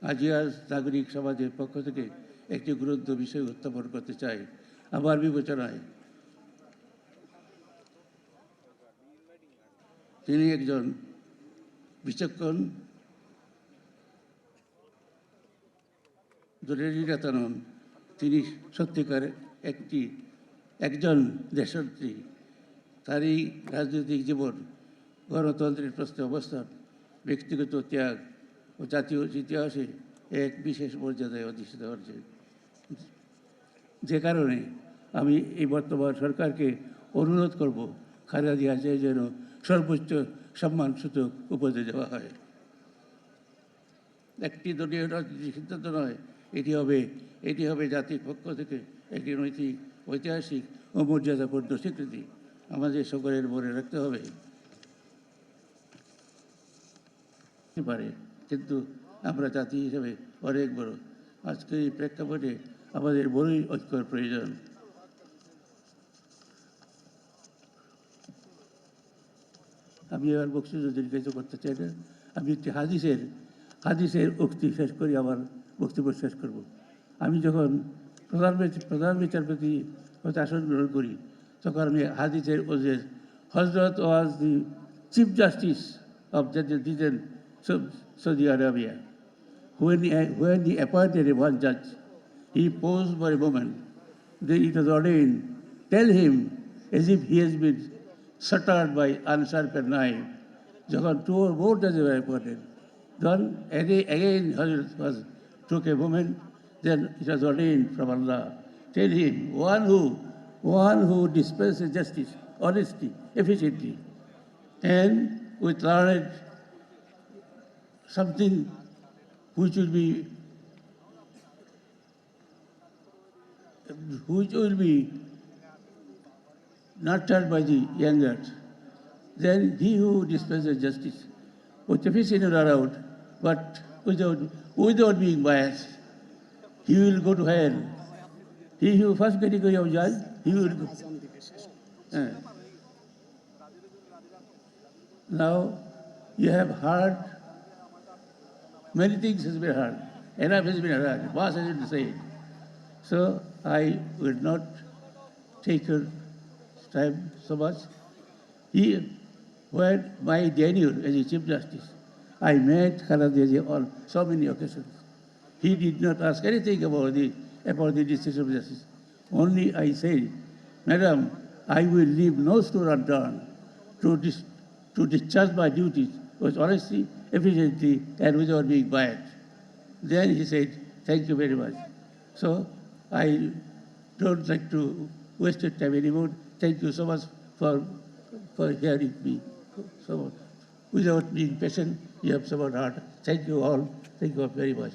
আজিয়ার নাগরিক সমাজের পক্ষ থেকে একটি গুরুত্ব বিষয় উত্থাপন করতে চাই। আমার বিবেচনায় তিনি একজন বিচক্ষণ দলের নেতা নন, তিনি সত্যিকার একজন দেশনেত্রী। তার এই রাজনৈতিক জীবন, গণতন্ত্রের প্রশ্নে অবস্থান, ব্যক্তিগত ত্যাগ ও জাতীয় ইতিহাসে এক বিশেষ মর্যাদায় অধিষ্ঠিত হচ্ছে, যে কারণে আমি এই বর্তমান সরকারকে অনুরোধ করব খালেদা জিয়াকে যেন সর্বোচ্চ সম্মানসূচক উপাধি দেওয়া হয়। একটি দলীয় রাজনীতির সিদ্ধান্ত নয়, এটি হবে জাতির পক্ষ থেকে একটি নৈতিক, ঐতিহাসিক ও মর্যাদাপূর্ণ স্বীকৃতি। আমাদের সকলের মনে রাখতে হবে পারে, কিন্তু আমরা জাতি হিসেবে অনেক বড়। আজকের এই প্রেক্ষাপটে আমাদের বড়ই ঐক্যর প্রয়োজন। আমি এবার বক্তব্য দীর্ঘায়িত করতে চাই না। আমি একটি হাদিসের উক্তি শেষ করি আমার বক্তব্য শেষ করব। আমি যখন প্রধান বিচারপতি হতে আসন গ্রহণ করি, তখন আমি হাদিসের ওজের হজরত was the chief justice of the Saudi Arabia. When he appointed one judge, he paused for a moment. Then it was ordained, tell him as if he has been shattered by unsharpened knife. যখন two or more judges were appointed, then again Hazrat took a moment. Then it was ordained from Allah. Tell him, one who dispenses justice, honesty, efficiently, and with learned something which will be nurtured by the younger. Then he who dispenses justice with efficient around, but without being biased, he will go to hell. He who first category of judge, he will go. Now you have heard many things has been heard. Enough has been heard. Boss has been said. So I will not take your time so much. When my tenure as a Chief Justice, I met Khaleda Zia on so many occasions. He did not ask anything about the decision of justice. Only I said, Madam, I will leave no stone unturned to discharge my duties with honesty, efficiency, and without being biased. Then he said, thank you very much. So I don't like to waste your time anymore. Thank you so much for hearing me. So without being patient, you have so much heart. Thank you all. Thank you all very much.